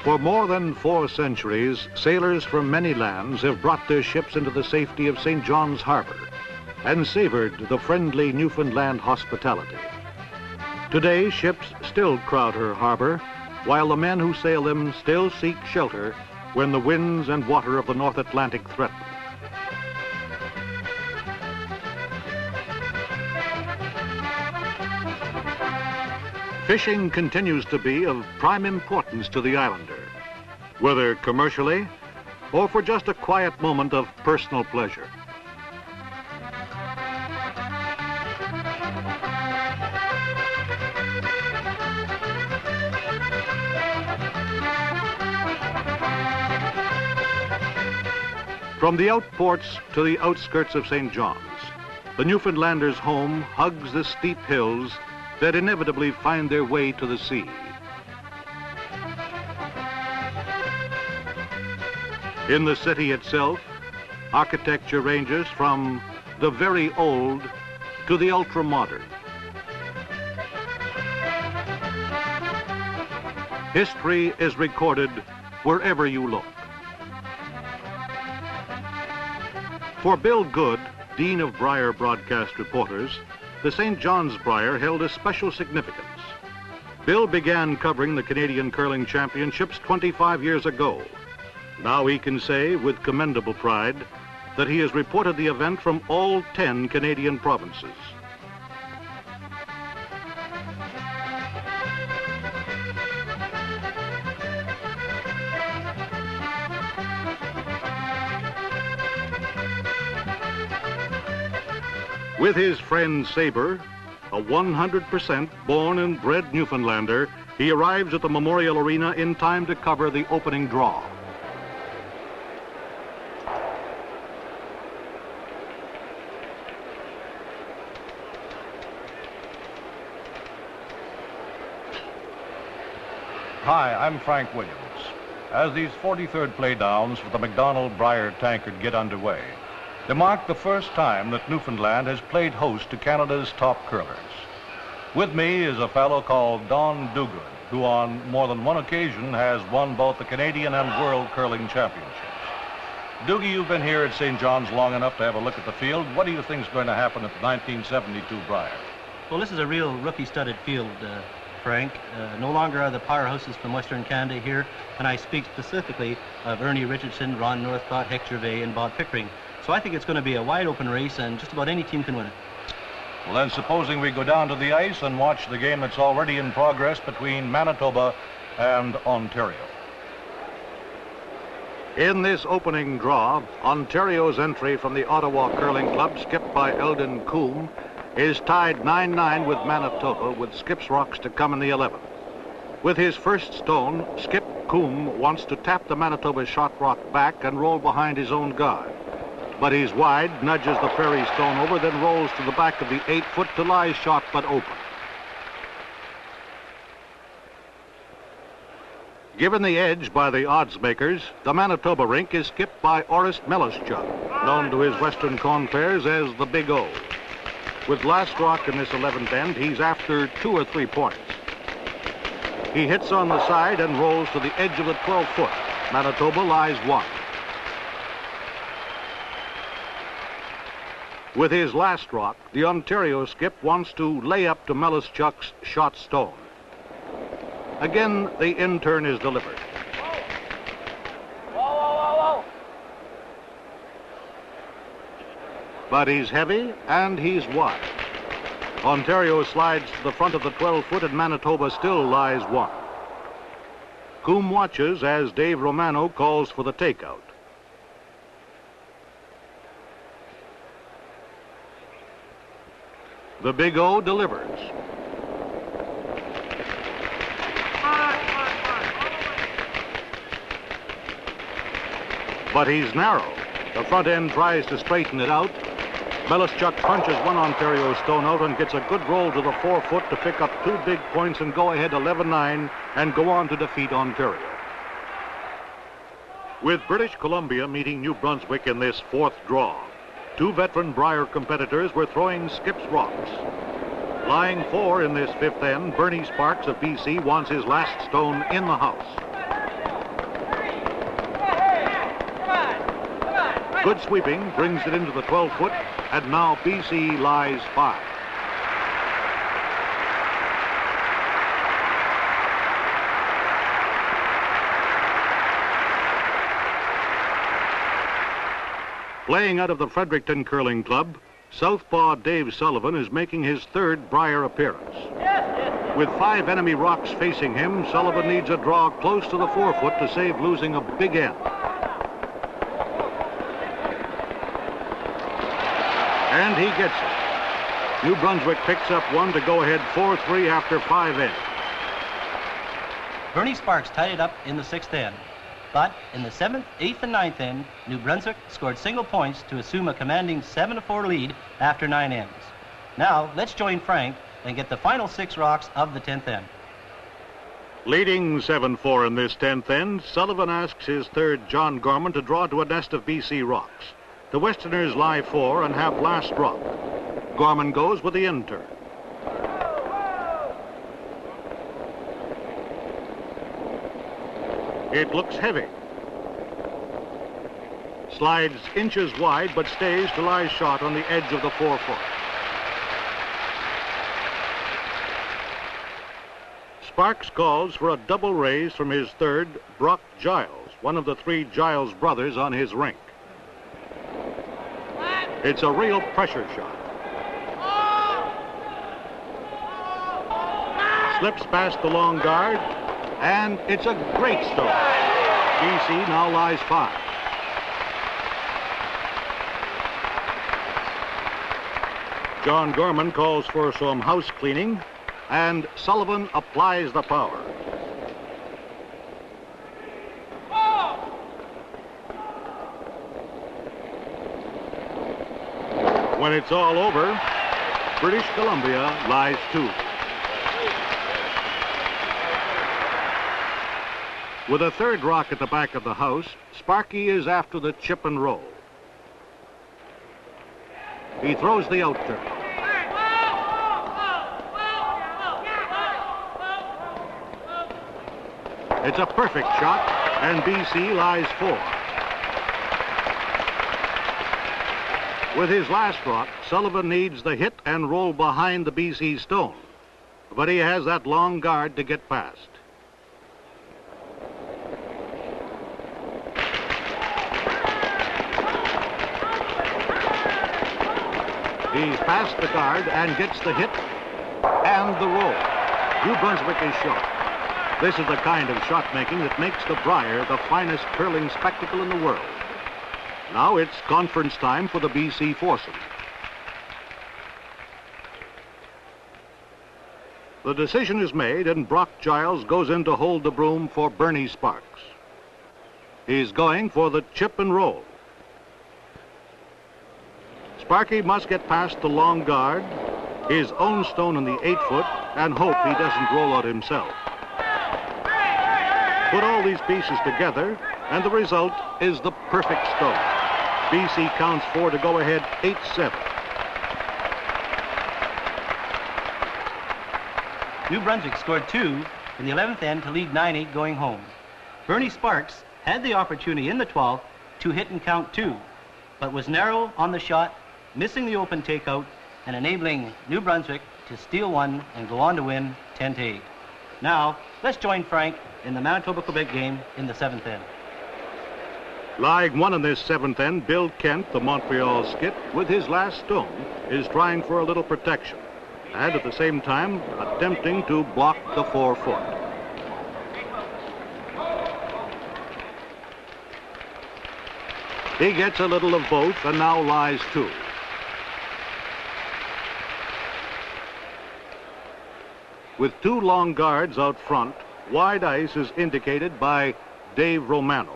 For more than 4 centuries, sailors from many lands have brought their ships into the safety of St. John's Harbor and savored the friendly Newfoundland hospitality. Today, ships still crowd her harbor, while the men who sail them still seek shelter when the winds and water of the North Atlantic threaten. Fishing continues to be of prime importance to the islander, whether commercially or for just a quiet moment of personal pleasure. From the outports to the outskirts of St. John's, the Newfoundlander's home hugs the steep hills that inevitably find their way to the sea. In the city itself, architecture ranges from the very old to the ultra-modern. History is recorded wherever you look. For Bill Good, Dean of Brier Broadcast Reporters, the St. John's Brier held a special significance. Bill began covering the Canadian Curling Championships 25 years ago. Now he can say with commendable pride that he has reported the event from all 10 Canadian provinces. With his friend Sabre, a 100% born and bred Newfoundlander, he arrives at the Memorial Arena in time to cover the opening draw. Hi, I'm Frank Williams. As these 43rd playdowns for the MacDonald Brier tankard get underway, they mark the first time that Newfoundland has played host to Canada's top curlers. With me is a fellow called Don Duguid, who on more than one occasion has won both the Canadian and World Curling Championships. Doogie, you've been here at St. John's long enough to have a look at the field. What do you think is going to happen at the 1972 Brier? Well, this is a real rookie-studded field, Frank. No longer are the powerhouses from Western Canada here, and I speak specifically of Ernie Richardson, Ron Northcott, Hec Gervais, and Bob Pickering. So I think it's going to be a wide-open race, and just about any team can win it. Well, then supposing we go down to the ice and watch the game that's already in progress between Manitoba and Ontario. In this opening draw, Ontario's entry from the Ottawa Curling Club, skipped by Eldon Coombe, is tied 9-9 with Manitoba, with Skip's rocks to come in the 11th. With his first stone, Skip Coombe wants to tap the Manitoba shot rock back and roll behind his own guard. But he's wide, nudges the prairie stone over, then rolls to the back of the 8-foot to lie shot but open. Given the edge by the odds makers, the Manitoba rink is skipped by Orest Melischuk, known to his western confreres as the Big O. With last rock in this 11th end, he's after 2 or 3 points. He hits on the side and rolls to the edge of the 12-foot. Manitoba lies 1. With his last rock, the Ontario skip wants to lay up to Melischuk's shot stone. Again, the in-turn is delivered. But he's heavy and he's wide. Ontario slides to the front of the 12-foot and Manitoba still lies 1. Coombe watches as Dave Romano calls for the takeout. The Big O delivers. But he's narrow. The front end tries to straighten it out. Melischuk punches one Ontario stone out and gets a good roll to the 4-foot to pick up 2 big points and go ahead 11-9 and go on to defeat Ontario. With British Columbia meeting New Brunswick in this 4th draw, 2 veteran Brier competitors were throwing Skip's rocks. Lying 4 in this 5th end, Bernie Sparks of BC wants his last stone in the house. Good sweeping brings it into the 12-foot, and now BC lies 5. Playing out of the Fredericton Curling Club, Southpaw Dave Sullivan is making his 3rd Brier appearance. With 5 enemy rocks facing him, Sullivan needs a draw close to the 4-foot to save losing a big end. And he gets it. New Brunswick picks up 1 to go ahead 4-3 after 5 ends. Bernie Sparks tied it up in the 6th end. But in the 7th, 8th, and 9th end, New Brunswick scored single points to assume a commanding 7-4 lead after 9 ends. Now, let's join Frank and get the final 6 rocks of the 10th end. Leading 7-4 in this 10th end, Sullivan asks his 3rd, John Gorman, to draw to a nest of BC rocks. The Westerners lie 4 and have last rock. Gorman goes with the end turn. It looks heavy. Slides inches wide, but stays to lie shot on the edge of the 4-foot. Sparks calls for a double raise from his 3rd, Brock Giles, one of the 3 Giles brothers on his rink. It's a real pressure shot. Slips past the long guard, and it's a great stone. BC now lies 5. John Gorman calls for some house cleaning, and Sullivan applies the power. When it's all over, British Columbia lies 2. With a 3rd rock at the back of the house, Sparky is after the chip and roll. He throws the out turn. It's a perfect shot, and BC lies 4. With his last rock, Sullivan needs the hit and roll behind the BC stone, but he has that long guard to get past. He's past the guard and gets the hit and the roll. New Brunswick is shot. This is the kind of shot making that makes the Brier the finest curling spectacle in the world. Now it's conference time for the BC foursome. The decision is made, and Brock Giles goes in to hold the broom for Bernie Sparks. He's going for the chip and roll. Sparky must get past the long guard, his own stone in the 8-foot, and hope he doesn't roll out himself. Put all these pieces together, and the result is the perfect stone. BC counts 4 to go ahead 8-7. New Brunswick scored 2 in the 11th end to lead 9-8 going home. Bernie Sparks had the opportunity in the 12th to hit and count 2, but was narrow on the shot, missing the open takeout and enabling New Brunswick to steal 1 and go on to win 10-8. Now, let's join Frank in the Manitoba-Quebec game in the 7th end. Lying 1 in this 7th end, Bill Kent, the Montreal skip, with his last stone, is trying for a little protection, and at the same time attempting to block the 4-foot. He gets a little of both and now lies 2. With 2 long guards out front, wide ice is indicated by Dave Romano.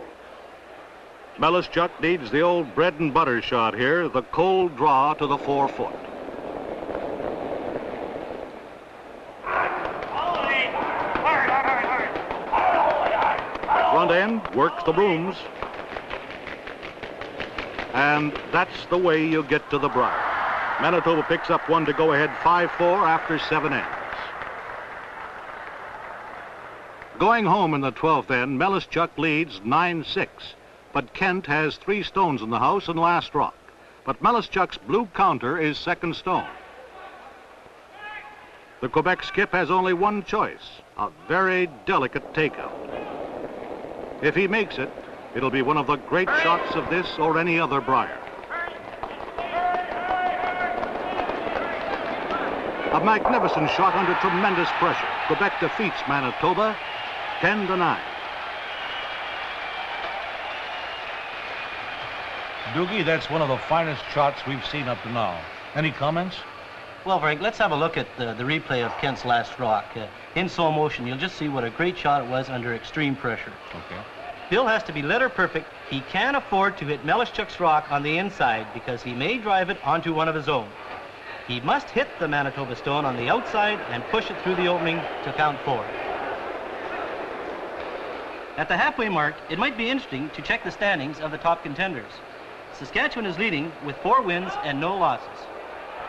Melischuk needs the old bread and butter shot here, the cold draw to the 4-foot. Front end works the brooms. And that's the way you get to the Brier. Manitoba picks up 1 to go ahead 5-4 after 7 ends. Going home in the 12th end, Melischuk leads 9-6. but Kent has 3 stones in the house and last rock. But Melischuk's blue counter is second stone. The Quebec skip has only one choice, a very delicate takeout. If he makes it, it'll be one of the great shots of this or any other Brier. A magnificent shot under tremendous pressure. Quebec defeats Manitoba 10-9. Doogie, that's one of the finest shots we've seen up to now. Any comments? Well, Frank, let's have a look at the replay of Kent's last rock. In slow motion, you'll just see what a great shot it was under extreme pressure. Okay. Bill has to be letter perfect. He can't afford to hit Melischuk's rock on the inside because he may drive it onto one of his own. He must hit the Manitoba stone on the outside and push it through the opening to count 4. At the halfway mark, it might be interesting to check the standings of the top contenders. Saskatchewan is leading with 4 wins and no losses.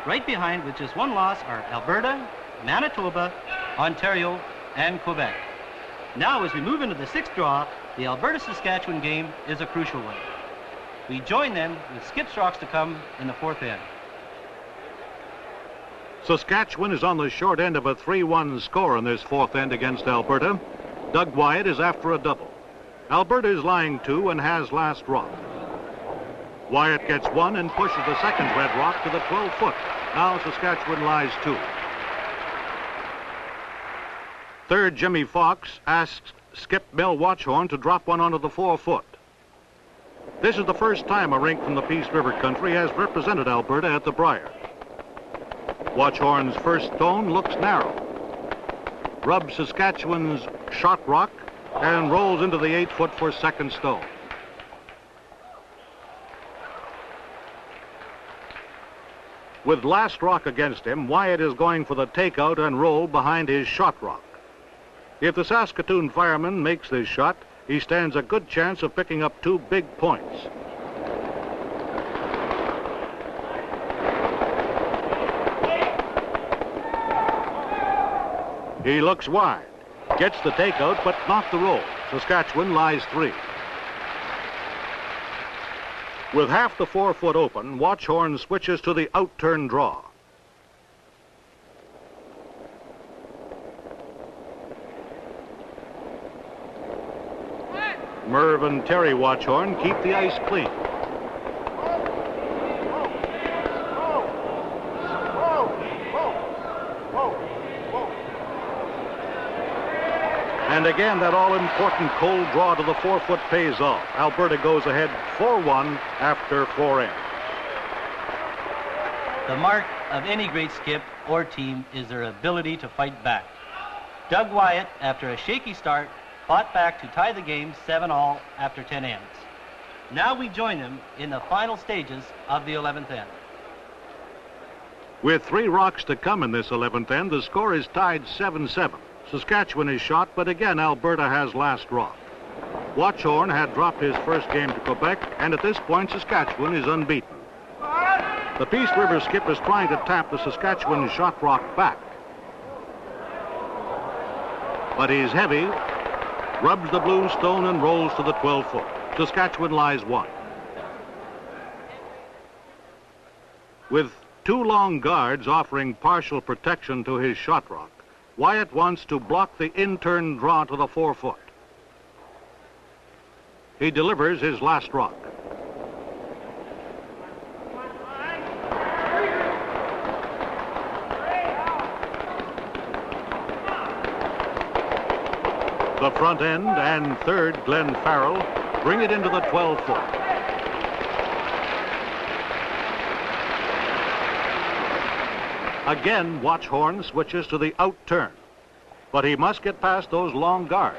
Right behind with just 1 loss are Alberta, Manitoba, Ontario, and Quebec. Now, as we move into the 6th draw, the Alberta-Saskatchewan game is a crucial one. We join them with skips rocks to come in the 4th end. Saskatchewan is on the short end of a 3-1 score in this 4th end against Alberta. Doug Wyatt is after a double. Alberta is lying 2 and has last rock. Wyatt gets 1 and pushes the second red rock to the 12-foot. Now Saskatchewan lies 2. Third, Jimmy Fox asks Skip Bill Watchhorn to drop one onto the 4-foot. This is the first time a rink from the Peace River country has represented Alberta at the Brier. Watchhorn's first stone looks narrow. Rubs Saskatchewan's shot rock and rolls into the 8-foot for second stone. With last rock against him, Wyatt is going for the takeout and roll behind his shot rock. If the Saskatoon fireman makes this shot, he stands a good chance of picking up 2 big points. He looks wide, gets the takeout, but not the roll. Saskatchewan lies 3. With half the 4-foot open, Watchhorn switches to the out-turn draw. Merv and Terry Watchhorn keep the ice clean. And again, that all-important cold draw to the 4-foot pays off. Alberta goes ahead 4-1 after 4 ends. The mark of any great skip or team is their ability to fight back. Doug Wyatt, after a shaky start, fought back to tie the game 7-all after 10 ends. Now we join them in the final stages of the 11th end. With 3 rocks to come in this 11th end, the score is tied 7-7. Saskatchewan is shot, but again Alberta has last rock. Watchhorn had dropped his first game to Quebec, and at this point Saskatchewan is unbeaten. The Peace River skip is trying to tap the Saskatchewan shot rock back. But he's heavy, rubs the blue stone and rolls to the 12-foot. Saskatchewan lies 1. With 2 long guards offering partial protection to his shot rock, Wyatt wants to block the in-turn draw to the 4-foot. He delivers his last rock. The front end and third, Glenn Farrell, bring it into the 12-foot. Again, Watchhorn switches to the out turn, but he must get past those long guards.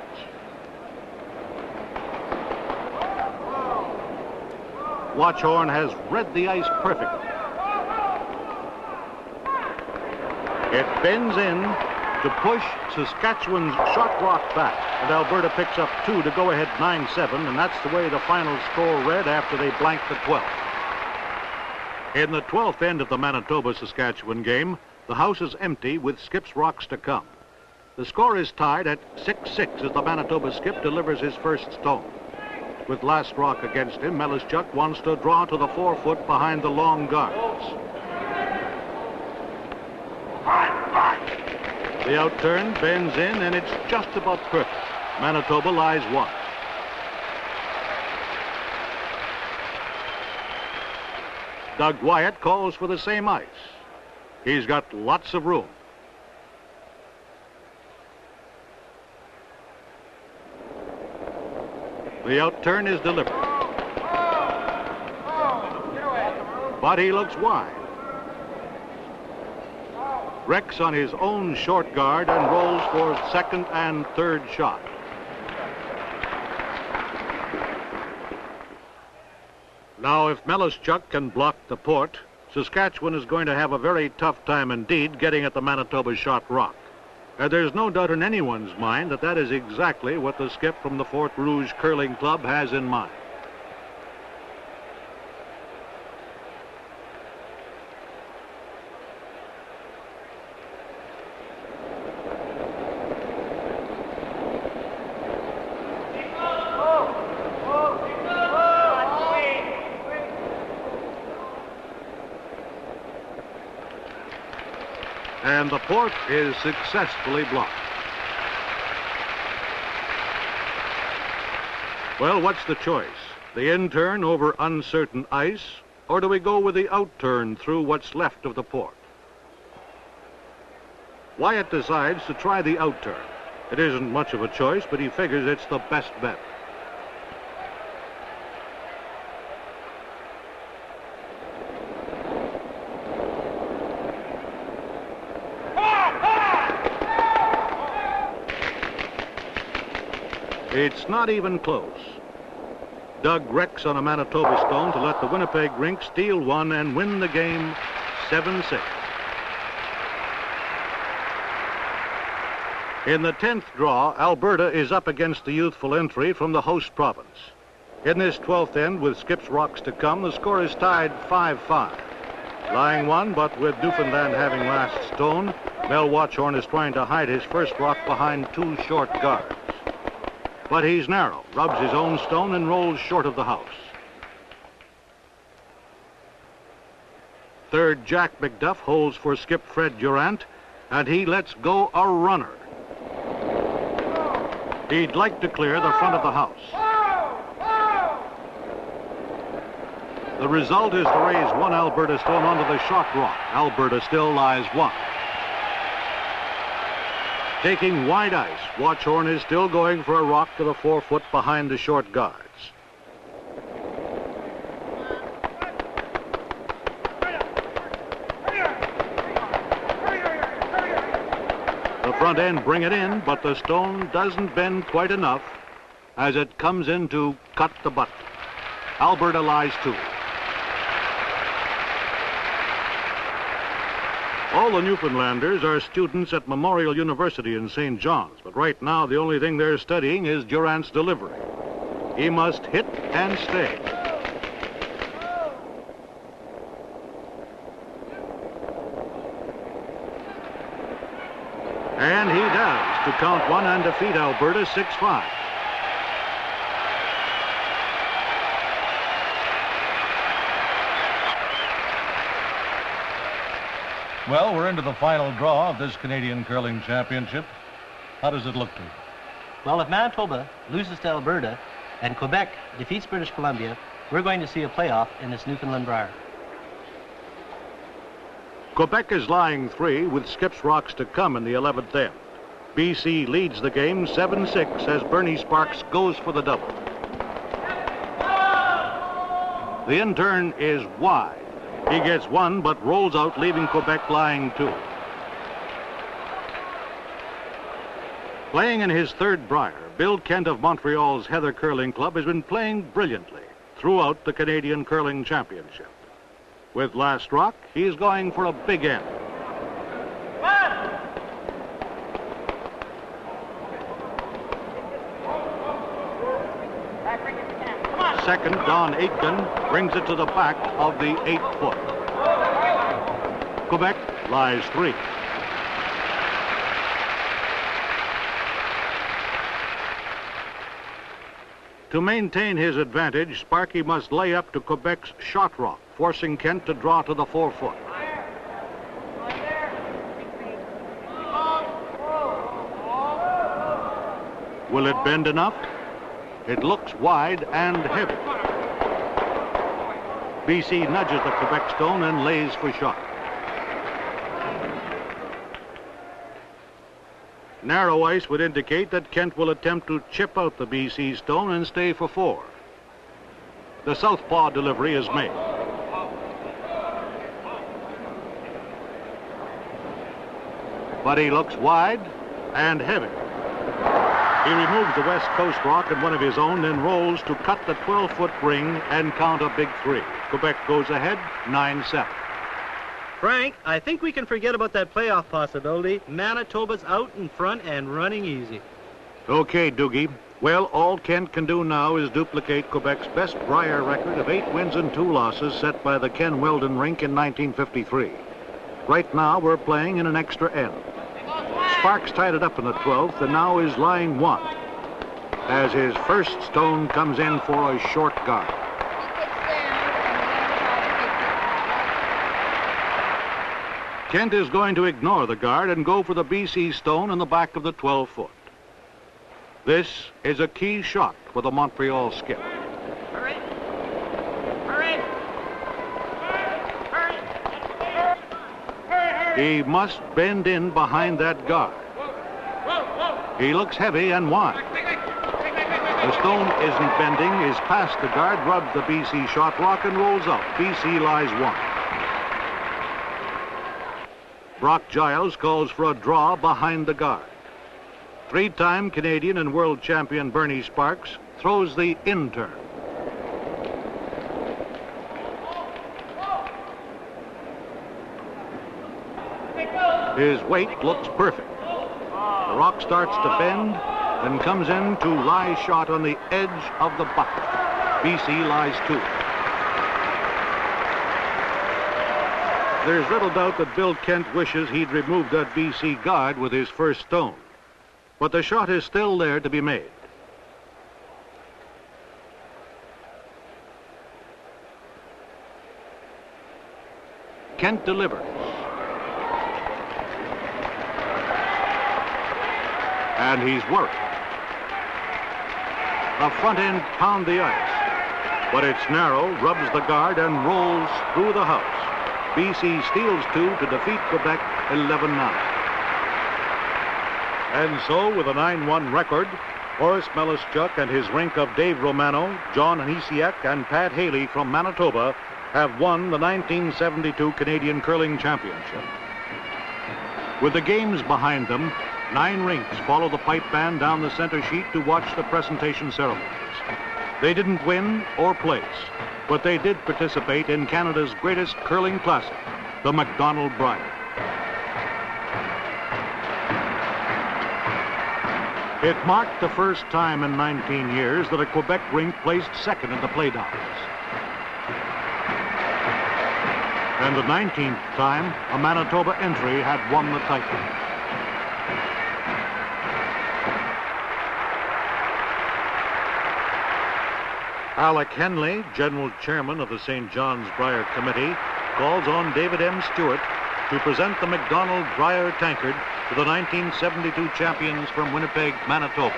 Watchhorn has read the ice perfectly. It bends in to push Saskatchewan's shot rock back, and Alberta picks up 2 to go ahead 9-7, and that's the way the final score read after they blanked the 12th. In the 12th end of the Manitoba-Saskatchewan game, the house is empty with skips rocks to come. The score is tied at 6-6 as the Manitoba skip delivers his first stone. with last rock against him, Melischuk wants to draw to the 4 foot behind the long guards. The outturn bends in, and it's just about perfect. Manitoba lies 1. Doug Wyatt calls for the same ice. He's got lots of room. The outturn is delivered. But he looks wide. Rex on his own short guard and rolls for second and third shot. Now, if Melischuk can block the port, Saskatchewan is going to have a very tough time indeed getting at the Manitoba shot rock. There's no doubt in anyone's mind that that is exactly what the skip from the Fort Rouge Curling Club has in mind. And the port is successfully blocked. Well, what's the choice? The in-turn over uncertain ice, or do we go with the out-turn through what's left of the port? Wyatt decides to try the out-turn. It isn't much of a choice, but he figures it's the best bet. It's not even close. Doug Rex on a Manitoba stone to let the Winnipeg rink steal 1 and win the game 7-6. In the 10th draw, Alberta is up against the youthful entry from the host province. In this 12th end, with Skip's rocks to come, the score is tied 5-5. Lying 1, but with Newfoundland having last stone, Mel Watchorn is trying to hide his first rock behind 2 short guards. But he's narrow, rubs his own stone and rolls short of the house. Third, Jack McDuff holds for skip Fred Durant, and he lets go a runner. He'd like to clear the front of the house. The result is to raise 1 Alberta stone onto the shot rock. Alberta still lies 1. Taking wide ice, Watchorn is still going for a rock to the 4 foot behind the short guards. The front end bring it in, but the stone doesn't bend quite enough as it comes in to cut the butt. Alberta lies 2. All the Newfoundlanders are students at Memorial University in St. John's, but right now the only thing they're studying is Durant's delivery. He must hit and stay. And he does, to count 1 and defeat Alberta 6-5. Well, we're into the final draw of this Canadian Curling Championship. How does it look to you? Well, if Manitoba loses to Alberta and Quebec defeats British Columbia, we're going to see a playoff in this Newfoundland Brier. Quebec is lying 3 with Skip's rocks to come in the 11th end. BC leads the game 7-6 as Bernie Sparks goes for the double. The in-turn is wide. He gets 1, but rolls out, leaving Quebec lying 2. Playing in his 3rd Brier, Bill Kent of Montreal's Heather Curling Club has been playing brilliantly throughout the Canadian Curling Championship. With last rock, he's going for a big end. Second, Don Aitken brings it to the back of the 8 foot. Quebec lies 3. To maintain his advantage, Sparky must lay up to Quebec's shot rock, forcing Kent to draw to the 4-foot. Will it bend enough? It looks wide and heavy. BC nudges the Quebec stone and lays for shot. Narrow ice would indicate that Kent will attempt to chip out the BC stone and stay for 4. The southpaw delivery is made. But he looks wide and heavy. He removes the West Coast rock and one of his own, then rolls to cut the 12-foot ring and count a big 3. Quebec goes ahead, 9-7. Frank, I think we can forget about that playoff possibility. Manitoba's out in front and running easy. Okay, Doogie. Well, all Kent can do now is duplicate Quebec's best Brier record of 8 wins and 2 losses set by the Ken Weldon rink in 1953. Right now, we're playing in an extra end. Sparks tied it up in the 12th and now is lying 1 as his first stone comes in for a short guard. Kent is going to ignore the guard and go for the BC stone in the back of the 12-foot. This is a key shot for the Montreal skip. Hurry! Hurry! He must bend in behind that guard. He looks heavy and wide. The stone isn't bending, is past the guard, rubs the BC shot rock and rolls out. BC lies 1. Brock Giles calls for a draw behind the guard. 3-time Canadian and world champion Bernie Sparks throws the in-turn. His weight looks perfect. The rock starts to bend and comes in to lie shot on the edge of the bucket. BC lies 2. There's little doubt that Bill Kent wishes he'd removed that BC guard with his first stone. But the shot is still there to be made. Kent delivers. And he's worked. The front end pound the ice, but it's narrow, rubs the guard and rolls through the house. BC steals 2 to defeat Quebec 11-9. And so, with a 9-1 record, Horace Melischuk and his rink of Dave Romano, John Hanisiak, and Pat Haley from Manitoba have won the 1972 Canadian Curling Championship. With the games behind them, 9 rinks follow the pipe band down the center sheet to watch the presentation ceremonies. They didn't win or place, but they did participate in Canada's greatest curling classic, the MacDonald Brier. It marked the first time in 19 years that a Quebec rink placed second in the playdowns. And the 19th time a Manitoba entry had won the title. Alec Henley, General Chairman of the St. John's Brier Committee, calls on David M. Stewart to present the MacDonald Brier tankard to the 1972 champions from Winnipeg, Manitoba.